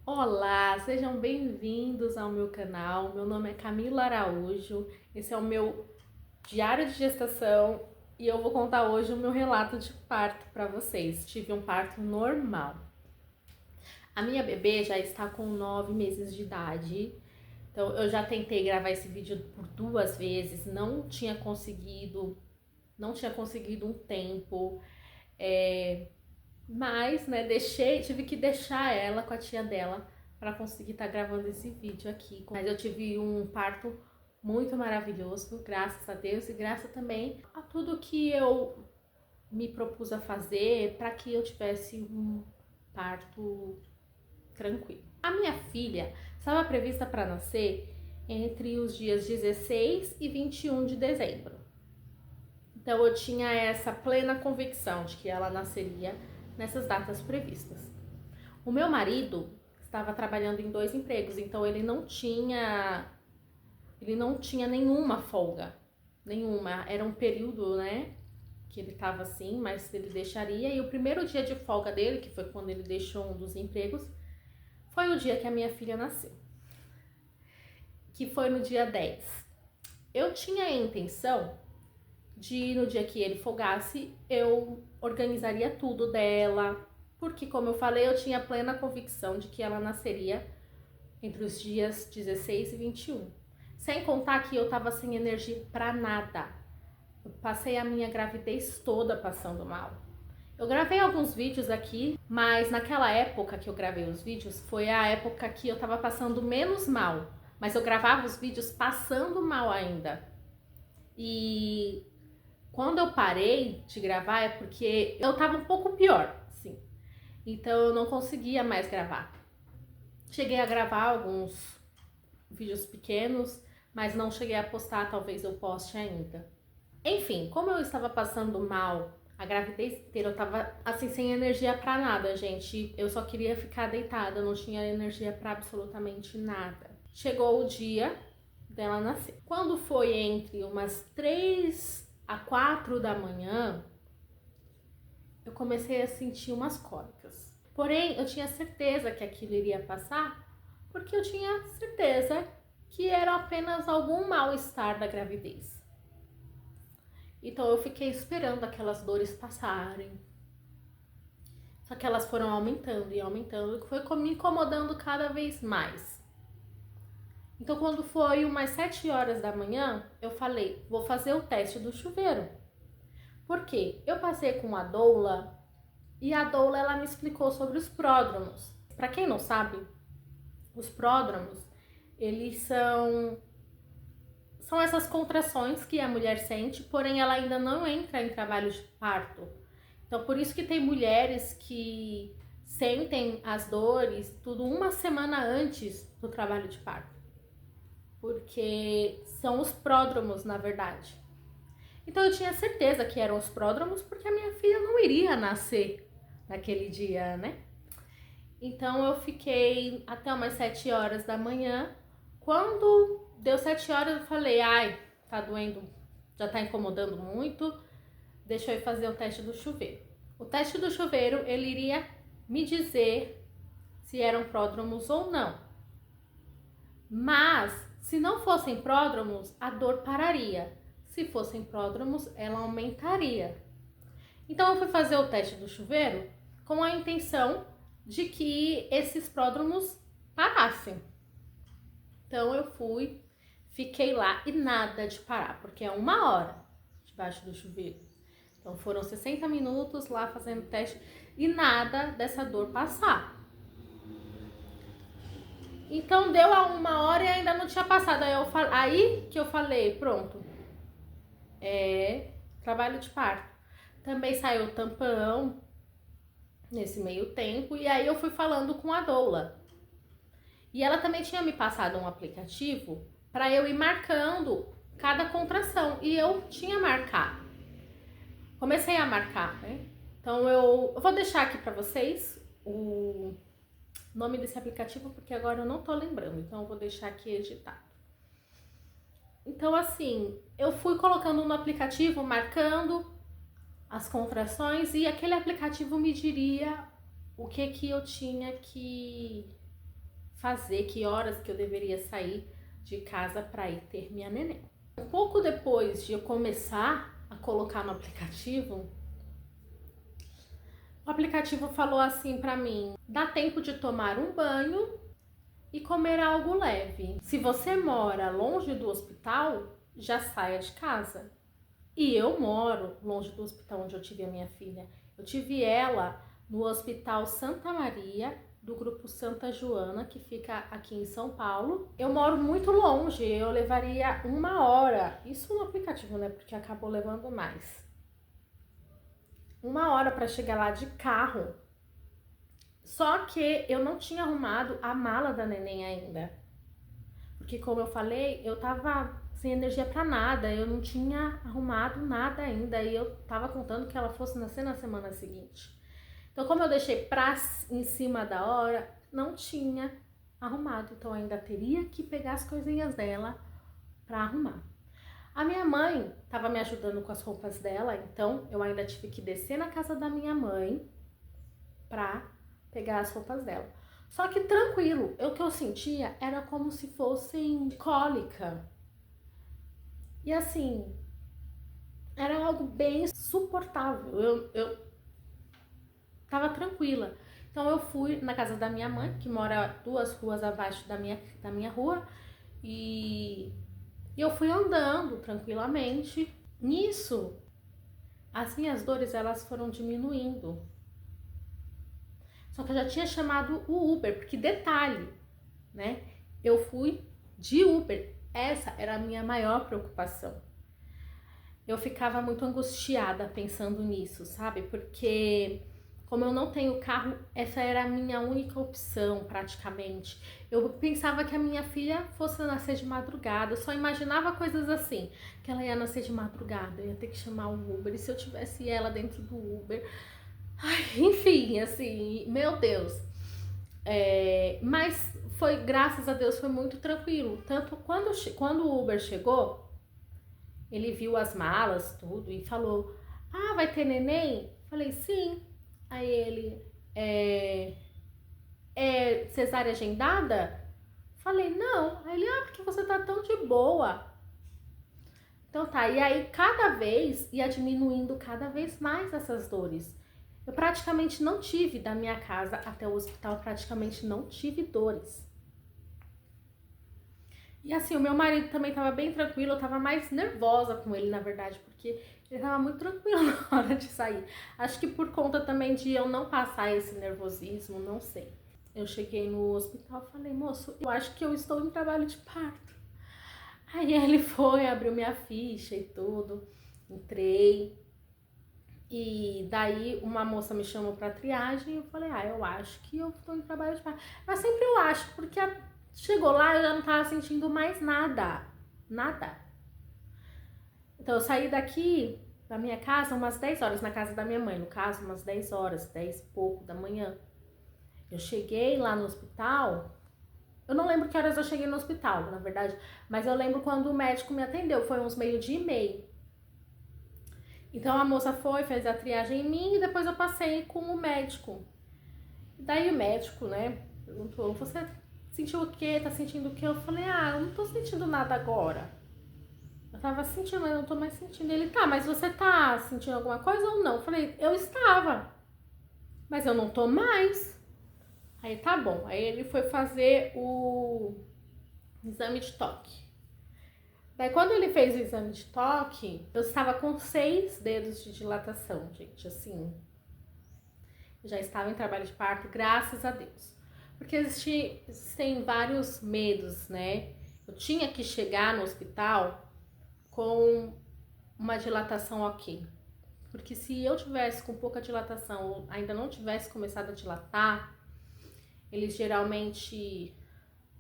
Olá, sejam bem-vindos ao meu canal. Meu nome é Camila Araújo. Esse é o meu diário de gestação e eu vou contar hoje o meu relato de parto para vocês. Tive um parto normal. A minha bebê já está com 9 meses de idade. Então eu já tentei gravar esse vídeo por 2 vezes, não tinha conseguido um tempo. Mas, né, tive que deixar ela com a tia dela para conseguir estar gravando esse vídeo aqui. Mas eu tive um parto muito maravilhoso, graças a Deus, e graças também a tudo que eu me propus a fazer para que eu tivesse um parto tranquilo. A minha filha estava prevista para nascer entre os dias 16 e 21 de dezembro. Então eu tinha essa plena convicção de que ela nasceria nessas datas previstas. O meu marido estava trabalhando em 2 empregos, então ele não tinha nenhuma folga, nenhuma. Era um período, né, que ele estava assim, mas ele deixaria. E o primeiro dia de folga dele, que foi quando ele deixou um dos empregos, foi o dia que a minha filha nasceu, que foi no dia 10. Eu tinha a intenção de, no dia que ele folgasse, eu organizaria tudo dela, porque, como eu falei, eu tinha plena convicção de que ela nasceria entre os dias 16 e 21. Sem contar que eu tava sem energia pra nada. Eu passei a minha gravidez toda passando mal. Eu gravei alguns vídeos aqui, mas naquela época que eu gravei os vídeos, foi a época que eu tava passando menos mal. Mas eu gravava os vídeos passando mal ainda. E quando eu parei de gravar é porque eu tava um pouco pior, sim. Então eu não conseguia mais gravar. Cheguei a gravar alguns vídeos pequenos, mas não cheguei a postar, talvez eu poste ainda. Enfim, como eu estava passando mal a gravidez inteira, eu tava assim sem energia pra nada, gente. Eu só queria ficar deitada, eu não tinha energia pra absolutamente nada. Chegou o dia dela nascer. Quando foi entre umas 3 a 4 da manhã, eu comecei a sentir umas cólicas. Porém, eu tinha certeza que aquilo iria passar, porque eu tinha certeza que era apenas algum mal-estar da gravidez. Então eu fiquei esperando aquelas dores passarem. Só que elas foram aumentando e aumentando, que foi me incomodando cada vez mais. Então quando foi umas 7 horas da manhã, eu falei, vou fazer o teste do chuveiro. Por quê? Eu passei com a doula e a doula ela me explicou sobre os pródromos. Para quem não sabe, os pródromos, eles são essas contrações que a mulher sente, porém ela ainda não entra em trabalho de parto. Então por isso que tem mulheres que sentem as dores tudo uma semana antes do trabalho de parto. Porque são os pródromos, na verdade. Então eu tinha certeza que eram os pródromos, porque a minha filha não iria nascer naquele dia, né? Então eu fiquei até umas 7 horas da manhã. Quando deu 7 horas eu falei, ai, tá doendo, já tá incomodando muito, deixa eu ir fazer o teste do chuveiro. O teste do chuveiro, ele iria me dizer se eram pródromos ou não. Mas, se não fossem pródromos, a dor pararia. Se fossem pródromos, ela aumentaria. Então eu fui fazer o teste do chuveiro com a intenção de que esses pródromos parassem. Então eu fui, fiquei lá e nada de parar, porque é 1 hora debaixo do chuveiro. Então foram 60 minutos lá fazendo teste e nada dessa dor passar. Então deu a 1 hora e ainda não tinha passado. Aí que eu falei, pronto, trabalho de parto. Também saiu o tampão nesse meio tempo e aí eu fui falando com a doula. E ela também tinha me passado um aplicativo para eu ir marcando cada contração e eu tinha marcado. Comecei a marcar, né? Então eu vou deixar aqui para vocês o nome desse aplicativo porque agora eu não tô lembrando, então eu vou deixar aqui editado. Então assim, eu fui colocando no aplicativo, marcando as contrações e aquele aplicativo me diria o que eu tinha que fazer, que horas que eu deveria sair de casa para ir ter minha neném. Um pouco depois de eu começar a colocar no aplicativo, o aplicativo falou assim para mim: dá tempo de tomar um banho e comer algo leve. Se você mora longe do hospital, já saia de casa. E eu moro longe do hospital onde eu tive a minha filha. Eu tive ela no Hospital Santa Maria, do grupo Santa Joana, que fica aqui em São Paulo. Eu moro muito longe, eu levaria 1 hora. Isso no aplicativo, né? Porque acabou levando mais. 1 hora para chegar lá de carro. Só que eu não tinha arrumado a mala da neném ainda. Porque, como eu falei, eu tava sem energia pra nada. Eu não tinha arrumado nada ainda. E eu tava contando que ela fosse nascer na semana seguinte. Então, como eu deixei em cima da hora, não tinha arrumado. Então, eu ainda teria que pegar as coisinhas dela pra arrumar. A minha mãe tava me ajudando com as roupas dela. Então, eu ainda tive que descer na casa da minha mãe pra pegar as roupas dela. Só que tranquilo, o que eu sentia era como se fossem cólica. E assim, era algo bem suportável. Eu tava tranquila. Então eu fui na casa da minha mãe, que mora 2 ruas abaixo da minha rua, e eu fui andando tranquilamente. Nisso, as minhas dores elas foram diminuindo. Só que eu já tinha chamado o Uber, porque detalhe, né? Eu fui de Uber. Essa era a minha maior preocupação. Eu ficava muito angustiada pensando nisso, sabe? Porque como eu não tenho carro, essa era a minha única opção praticamente. Eu pensava que a minha filha fosse nascer de madrugada, eu só imaginava coisas assim, que ela ia nascer de madrugada, eu ia ter que chamar o Uber, e se eu tivesse ela dentro do Uber... Ai, enfim, assim, meu Deus. Mas foi, graças a Deus, foi muito tranquilo. Tanto quando o Uber chegou, ele viu as malas, tudo, e falou: ah, vai ter neném? Falei, sim. Aí ele, é cesárea agendada? Falei, não. Aí ele, porque você tá tão de boa. Então tá, e aí cada vez ia diminuindo cada vez mais essas dores. Eu praticamente não tive, da minha casa até o hospital, praticamente não tive dores. E assim, o meu marido também tava bem tranquilo, eu tava mais nervosa com ele, na verdade, porque ele tava muito tranquilo na hora de sair. Acho que por conta também de eu não passar esse nervosismo, não sei. Eu cheguei no hospital e falei, moço, eu acho que eu estou em trabalho de parto. Aí ele foi, abriu minha ficha e tudo, entrei. E daí uma moça me chamou pra triagem e eu falei, eu acho que eu tô em trabalho de parto. Mas sempre eu acho, porque chegou lá e eu já não tava sentindo mais nada. Nada. Então eu saí daqui da minha casa umas 10 horas, na casa da minha mãe, no caso, umas 10 horas, 10 e pouco da manhã. Eu cheguei lá no hospital, eu não lembro que horas eu cheguei no hospital, na verdade, mas eu lembro quando o médico me atendeu, foi uns 12:30. Então a moça foi, fez a triagem em mim e depois eu passei com o médico. Daí o médico, né, perguntou, você sentiu o quê? Tá sentindo o quê? Eu falei, eu não tô sentindo nada agora. Eu tava sentindo, mas não tô mais sentindo. Ele, tá, mas você tá sentindo alguma coisa ou não? Eu falei, eu estava, mas eu não tô mais. Aí tá bom. Aí ele foi fazer o exame de toque. Daí quando ele fez o exame de toque, eu estava com 6 dedos de dilatação, gente, assim. Eu já estava em trabalho de parto, graças a Deus. Porque existem vários medos, né? Eu tinha que chegar no hospital com uma dilatação ok. Porque se eu tivesse com pouca dilatação ou ainda não tivesse começado a dilatar, eles geralmente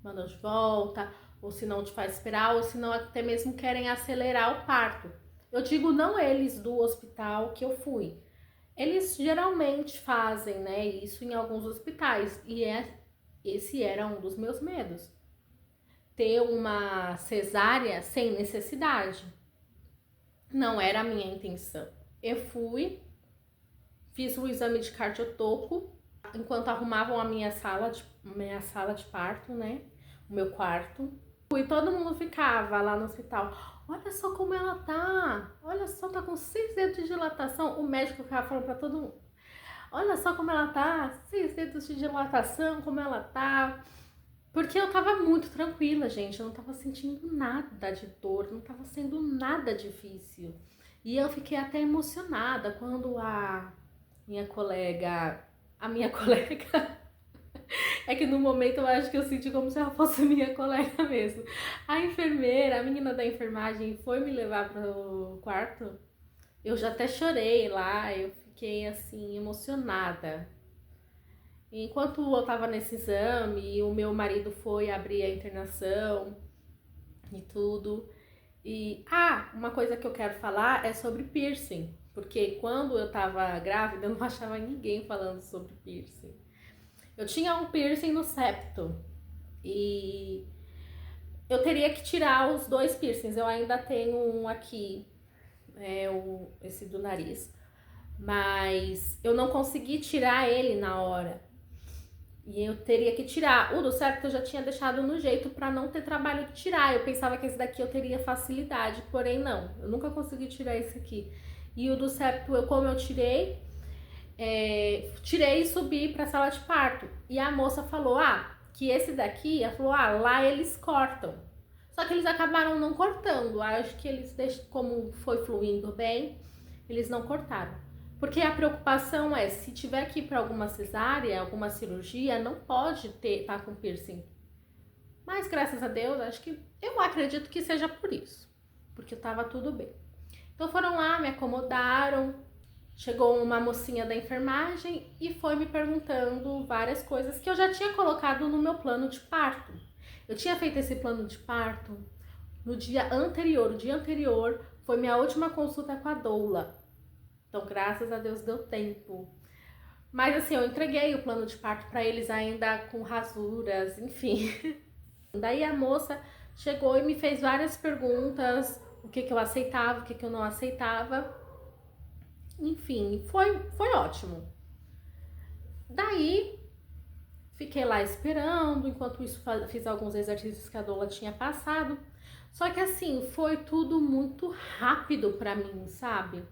mandam de volta, ou se não te faz esperar, ou se não até mesmo querem acelerar o parto. Eu digo não eles do hospital que eu fui. Eles geralmente fazem, né, isso em alguns hospitais, e esse era um dos meus medos. Ter uma cesárea sem necessidade. Não era a minha intenção. Eu fui, fiz o exame de cardiotopo, enquanto arrumavam a minha minha sala de parto, né? O meu quarto. E todo mundo ficava lá no hospital. Olha só como ela tá. Olha só, tá com 6 dedos de dilatação. O médico ficava falando pra todo mundo. Olha só como ela tá. 6 dedos de dilatação, como ela tá. Porque eu tava muito tranquila, gente. Eu não tava sentindo nada de dor. Não tava sendo nada difícil. E eu fiquei até emocionada quando a minha colega... A minha colega... É que no momento eu acho que eu senti como se ela fosse minha colega mesmo. A enfermeira, a menina da enfermagem foi me levar pro quarto. Eu já até chorei lá, eu fiquei assim, emocionada. Enquanto eu tava nesse exame, o meu marido foi abrir a internação e tudo. E, uma coisa que eu quero falar é sobre piercing. Porque quando eu tava grávida, eu não achava ninguém falando sobre piercing. Eu tinha um piercing no septo e eu teria que tirar os 2 piercings. Eu ainda tenho um aqui, esse do nariz, mas eu não consegui tirar ele na hora. E eu teria que tirar. O do septo eu já tinha deixado no jeito pra não ter trabalho de tirar. Eu pensava que esse daqui eu teria facilidade, porém não. Eu nunca consegui tirar esse aqui. E o do septo, como eu tirei, tirei e subi pra sala de parto. E a moça falou, que esse daqui, ela falou, lá eles cortam. Só que eles acabaram não cortando. Acho que eles deixam, como foi fluindo bem, eles não cortaram. Porque a preocupação é, se tiver que ir pra alguma cesárea, alguma cirurgia, não pode tá com piercing. Mas graças a Deus, eu acredito que seja por isso. Porque tava tudo bem. Então foram lá, me acomodaram. Chegou uma mocinha da enfermagem e foi me perguntando várias coisas que eu já tinha colocado no meu plano de parto. Eu tinha feito esse plano de parto no dia anterior. O dia anterior foi minha última consulta com a doula. Então, graças a Deus, deu tempo. Mas assim, eu entreguei o plano de parto para eles ainda com rasuras, enfim. Daí a moça chegou e me fez várias perguntas, o que eu aceitava, o que eu não aceitava. Enfim, foi ótimo. Daí, fiquei lá esperando, enquanto isso fiz alguns exercícios que a doula tinha passado. Só que assim, foi tudo muito rápido pra mim, sabe?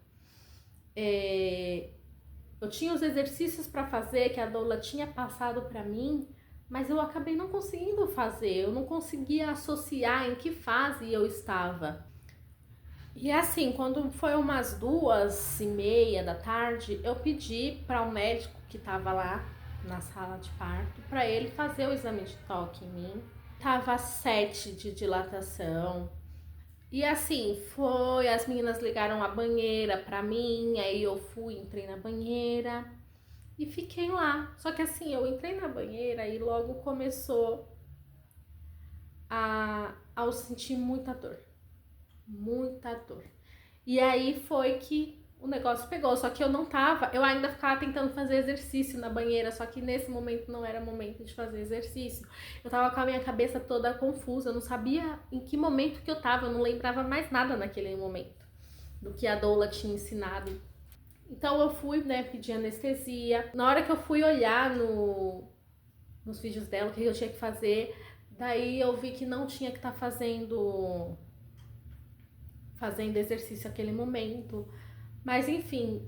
Eu tinha os exercícios pra fazer que a doula tinha passado pra mim, mas eu acabei não conseguindo fazer. Eu não conseguia associar em que fase eu estava. E assim, quando foi umas 2:30 da tarde, eu pedi para o médico que estava lá na sala de parto, para ele fazer o exame de toque em mim. Tava 7 de dilatação. E assim, as meninas ligaram a banheira pra mim, aí eu entrei na banheira e fiquei lá. Só que assim, eu entrei na banheira e logo começou a eu sentir muita dor. Muita dor. E aí foi que o negócio pegou, só que eu ainda ficava tentando fazer exercício na banheira, só que nesse momento não era momento de fazer exercício. Eu tava com a minha cabeça toda confusa, eu não sabia em que momento que eu tava, eu não lembrava mais nada naquele momento do que a doula tinha ensinado. Então eu fui, pedir anestesia. Na hora que eu fui olhar nos vídeos dela o que eu tinha que fazer, daí eu vi que não tinha que estar fazendo exercício naquele momento. Mas enfim,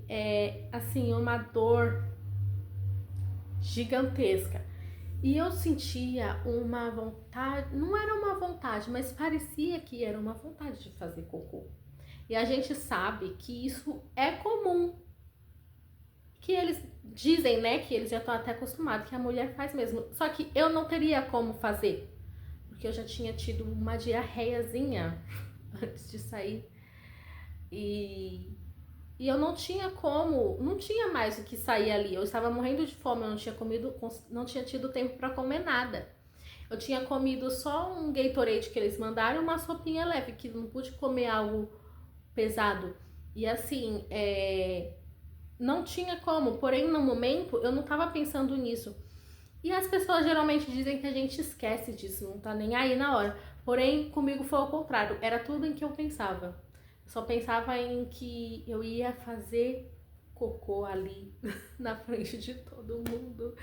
assim, uma dor gigantesca. E eu sentia uma vontade, não era uma vontade, mas parecia que era uma vontade de fazer cocô. E a gente sabe que isso é comum. Que eles dizem, que eles já estão até acostumados, que a mulher faz mesmo. Só que eu não teria como fazer, porque eu já tinha tido uma diarreiazinha antes de sair. E eu não tinha mais o que sair ali. Eu estava morrendo de fome, eu não tinha comido, não tinha tido tempo para comer nada. Eu tinha comido só um Gatorade que eles mandaram e uma sopinha leve, que não pude comer algo pesado. E assim, não tinha como, porém no momento eu não estava pensando nisso. E as pessoas geralmente dizem que a gente esquece disso, não tá nem aí na hora. Porém, comigo foi ao contrário, era tudo em que eu pensava. Eu só pensava em que eu ia fazer cocô ali na frente de todo mundo.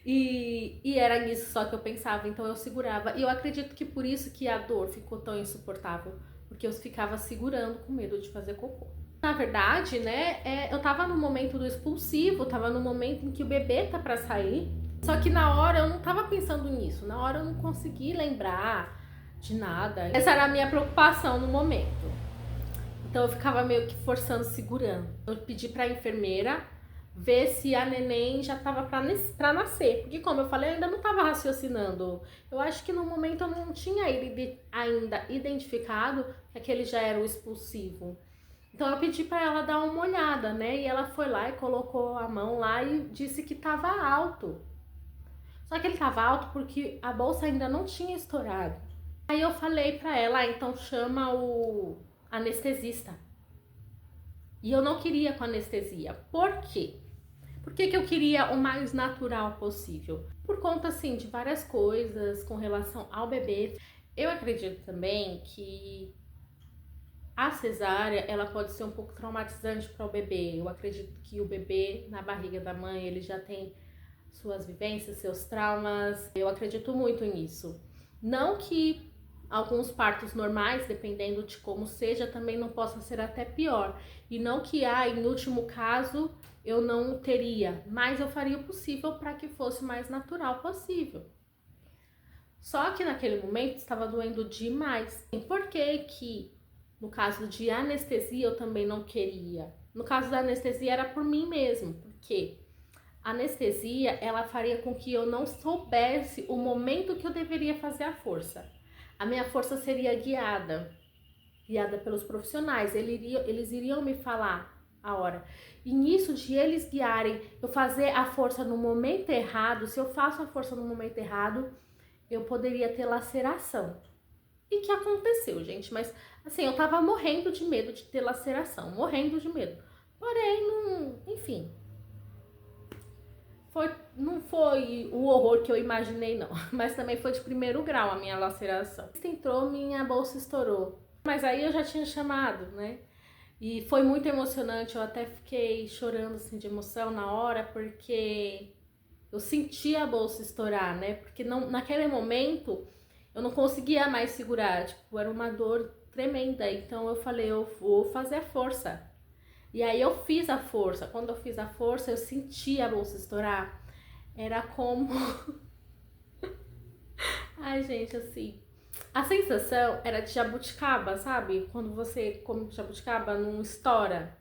E era nisso só que eu pensava, então eu segurava. E eu acredito que por isso que a dor ficou tão insuportável, porque eu ficava segurando com medo de fazer cocô. Na verdade, né, eu tava no momento do expulsivo, tava no momento em que o bebê tá pra sair. Só que na hora eu não tava pensando nisso, na hora eu não consegui lembrar de nada. Essa era a minha preocupação no momento. Então eu ficava meio que forçando, segurando. Eu pedi pra enfermeira ver se a neném já tava pra nascer. Porque como eu falei, eu ainda não tava raciocinando. Eu acho que no momento eu não tinha ainda identificado que aquele já era o expulsivo. Então eu pedi pra ela dar uma olhada, né? E ela foi lá e colocou a mão lá e disse que tava alto. Só que ele tava alto porque a bolsa ainda não tinha estourado. Aí eu falei pra ela, então chama o anestesista. E eu não queria com anestesia. Por quê? Por que eu queria o mais natural possível? Por conta, assim, de várias coisas com relação ao bebê. Eu acredito também que a cesárea, ela pode ser um pouco traumatizante para o bebê. Eu acredito que o bebê na barriga da mãe, ele já tem suas vivências, seus traumas. Eu acredito muito nisso. Não que alguns partos normais, dependendo de como seja, também não possam ser até pior. E não que, em último caso, eu não teria, mas eu faria o possível para que fosse o mais natural possível. Só que naquele momento estava doendo demais. Por que que, no caso de anestesia, eu também não queria? No caso da anestesia era por mim mesmo, porque a anestesia, ela faria com que eu não soubesse o momento que eu deveria fazer a força. A minha força seria guiada pelos profissionais. Eles iriam me falar a hora. E nisso de eles guiarem, eu fazer a força no momento errado, se eu faço a força no momento errado, eu poderia ter laceração. E que aconteceu, gente? Mas assim, eu tava morrendo de medo de ter laceração, morrendo de medo. Porém, não, enfim, não foi o horror que eu imaginei, não. Mas também foi de primeiro grau a minha laceração. Entrou, minha bolsa estourou. Mas aí eu já tinha chamado, né? E foi muito emocionante. Eu até fiquei chorando assim de emoção na hora, porque eu senti a bolsa estourar, né? Porque não, naquele momento eu não conseguia mais segurar. Tipo, era uma dor tremenda. Então eu falei, eu vou fazer a força. E aí eu fiz a força. Quando eu fiz a força, eu senti a bolsa estourar. Era como... Ai, gente, assim... A sensação era de jabuticaba, sabe? Quando você come jabuticaba, não estoura.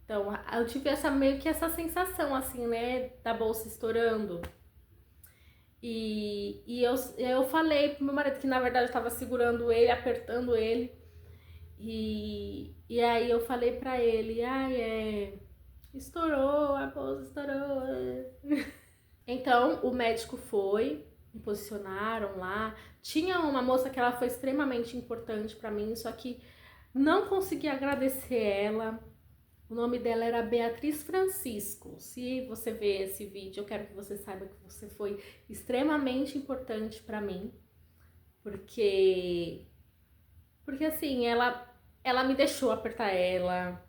Então, eu tive meio que essa sensação, assim, né? Da bolsa estourando. Eu falei pro meu marido que, na verdade, eu tava segurando ele, apertando ele. E aí eu falei pra ele, estourou, a bolsa estourou. Então o médico foi, me posicionaram lá. Tinha uma moça que ela foi extremamente importante pra mim, só que não consegui agradecer ela. O nome dela era Beatriz Francisco. Se você ver esse vídeo, eu quero que você saiba que você foi extremamente importante pra mim. Porque assim, ela me deixou apertar ela.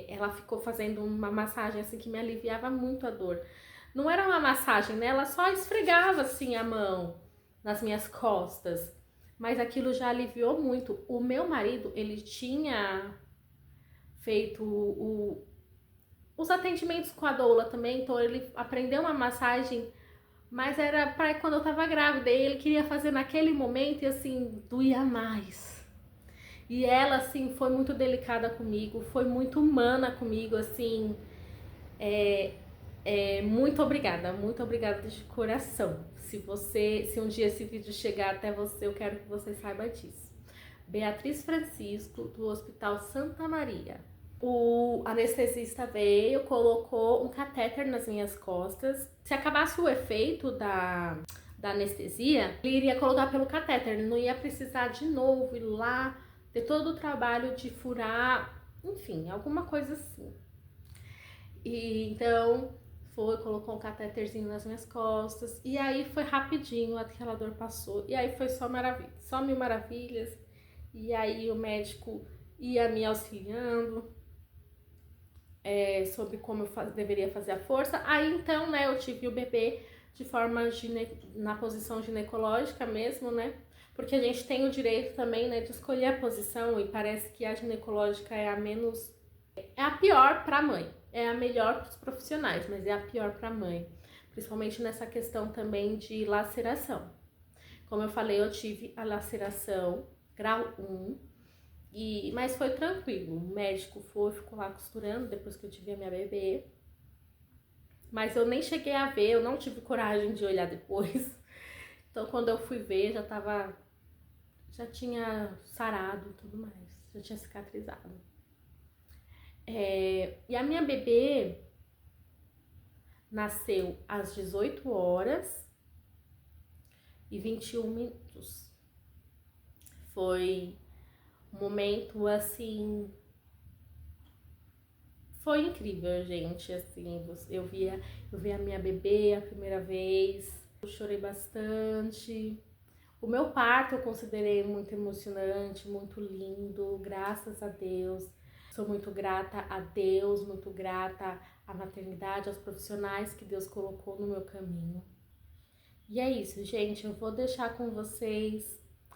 Ela ficou fazendo uma massagem assim que me aliviava muito a dor. Não era uma massagem, né? Ela só esfregava assim a mão nas minhas costas. Mas aquilo já aliviou muito. O meu marido, ele tinha feito os atendimentos com a doula também, então ele aprendeu uma massagem, mas era para quando eu tava grávida, e ele queria fazer naquele momento e assim, doía mais. E ela, assim, foi muito delicada comigo, foi muito humana comigo, assim, muito obrigada de coração. Se um dia esse vídeo chegar até você, eu quero que você saiba disso. Beatriz Francisco, do Hospital Santa Maria. O anestesista veio, colocou um catéter nas minhas costas. Se acabasse o efeito da anestesia, ele iria colocar pelo catéter, ele não ia precisar de novo ir lá, ter todo o trabalho de furar, enfim, alguma coisa assim. E então colocou um catéterzinho nas minhas costas, e aí foi rapidinho, aquela dor passou, e aí foi só maravilha, só mil maravilhas. E aí o médico ia me auxiliando. sobre como eu deveria fazer a força. Aí então, né, eu tive o bebê de forma na posição ginecológica mesmo, né? Porque a gente tem o direito também, né, de escolher a posição, e parece que a ginecológica é a pior para a mãe. É a melhor para os profissionais, mas é a pior para a mãe. Principalmente nessa questão também de laceração. Como eu falei, eu tive a laceração grau 1, mas foi tranquilo. O médico ficou lá costurando depois que eu tive a minha bebê. Mas eu nem cheguei a ver, eu não tive coragem de olhar depois. Então quando eu fui ver, já tinha sarado e tudo mais, já tinha cicatrizado. E a minha bebê nasceu às 18 horas e 21 minutos. Foi um momento, assim, foi incrível, gente, assim, eu vi a minha bebê a primeira vez, eu chorei bastante. O meu parto eu considerei muito emocionante, muito lindo, graças a Deus. Sou muito grata a Deus, muito grata à maternidade, aos profissionais que Deus colocou no meu caminho. E é isso, gente, eu vou deixar com vocês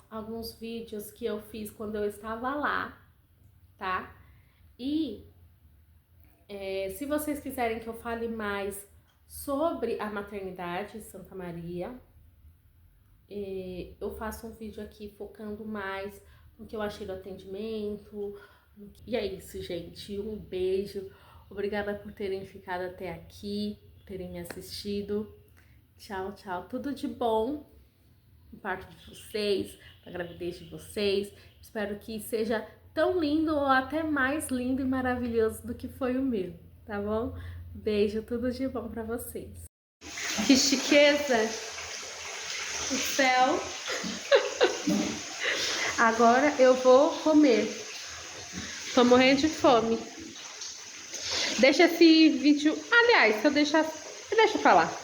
alguns vídeos que eu fiz quando eu estava lá, tá? E se vocês quiserem que eu fale mais sobre a maternidade Santa Maria, eu faço um vídeo aqui focando mais no que eu achei do atendimento. E é isso, gente. Um beijo. Obrigada por terem ficado até aqui, terem me assistido. Tchau, tchau. Tudo de bom no parto de vocês, na gravidez de vocês. Espero que seja tão lindo ou até mais lindo e maravilhoso do que foi o meu, tá bom? Beijo, tudo de bom pra vocês. Que chiqueza! O céu. Agora eu vou comer. Tô morrendo de fome. Deixa esse vídeo... Aliás, se eu deixar... Deixa pra lá.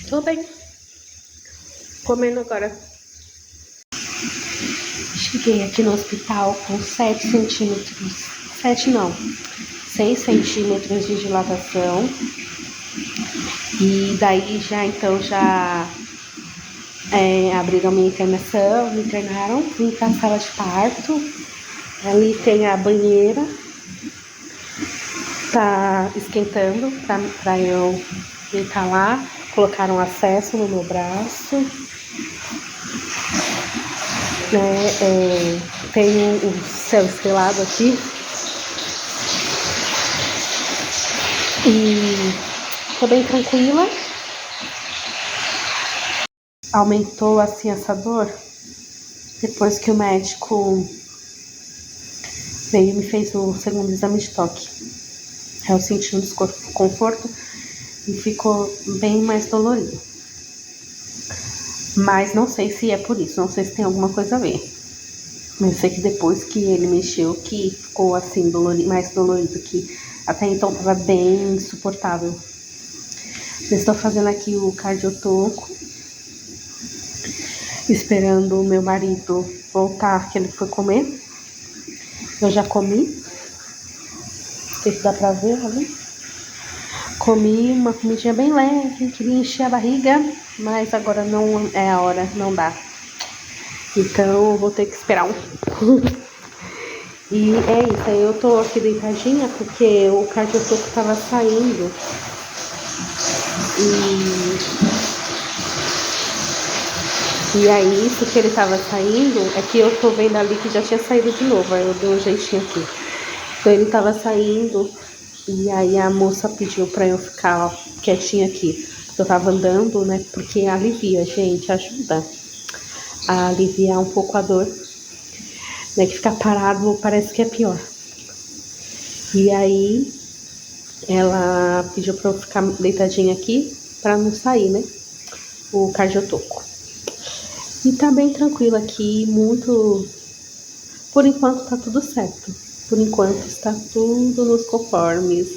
Tô bem. Comendo agora. Cheguei aqui no hospital com 7 centímetros. 7 não. 6 centímetros de dilatação. E daí já abriram minha internação, me internaram, vim pra sala de parto. Ali tem a banheira. Tá esquentando pra eu deitar lá. Colocaram acesso no meu braço. Tem o céu estrelado aqui. E tô bem tranquila. Aumentou assim essa dor depois que o médico veio e me fez o segundo exame de toque. Eu senti um desconforto e ficou bem mais dolorido. Mas não sei se é por isso, não sei se tem alguma coisa a ver. Mas eu sei que depois que ele mexeu, que ficou assim, mais dolorido, que até então tava bem insuportável. Eu estou fazendo aqui o cardiotoco, esperando o meu marido voltar, que ele foi comer. Eu já comi. Não sei se dá pra ver ali. Comi uma comidinha bem leve, queria encher a barriga, mas agora não é a hora, não dá. Então eu vou ter que esperar um pouco. E é isso, aí eu tô aqui deitadinha porque o cardiotoco tava saindo. E aí, isso que ele tava saindo, é que eu tô vendo ali que já tinha saído de novo, aí eu dei um jeitinho aqui. Então ele tava saindo, e aí a moça pediu pra eu ficar quietinha aqui. Eu tava andando, né, porque alivia, gente, ajuda a aliviar um pouco a dor, né, que ficar parado parece que é pior. E aí, ela pediu pra eu ficar deitadinha aqui, pra não sair, né, o cardiotoco. E tá bem tranquilo aqui, por enquanto tá tudo certo. Por enquanto está tudo nos conformes.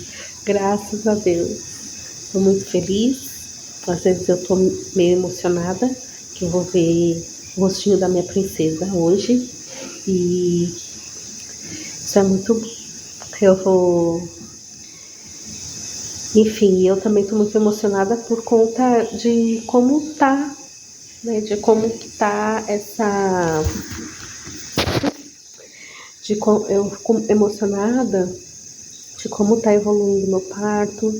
Graças a Deus. Tô muito feliz. Às vezes eu tô meio emocionada, que eu vou ver o rostinho da minha princesa hoje. E isso é muito bom. Eu vou... Enfim, eu também tô muito emocionada por conta de como tá, né? De como que tá essa... Eu fico emocionada de como tá evoluindo meu parto,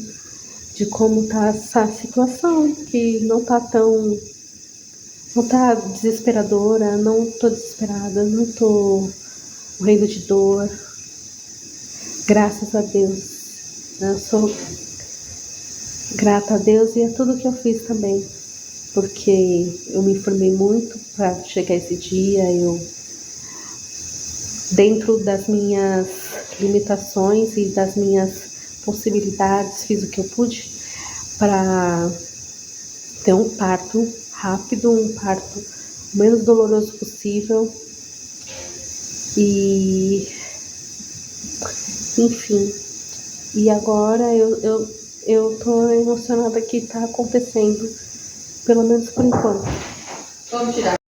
de como tá essa situação, que não tá tão... Não tá desesperadora, não tô desesperada, não tô morrendo de dor. Graças a Deus. Eu sou grata a Deus e a tudo que eu fiz também, porque eu me informei muito para chegar esse dia. Eu, dentro das minhas limitações e das minhas possibilidades, fiz o que eu pude para ter um parto rápido, um parto o menos doloroso possível. E, enfim, e agora eu tô emocionada que tá acontecendo, pelo menos por enquanto. Vamos tirar.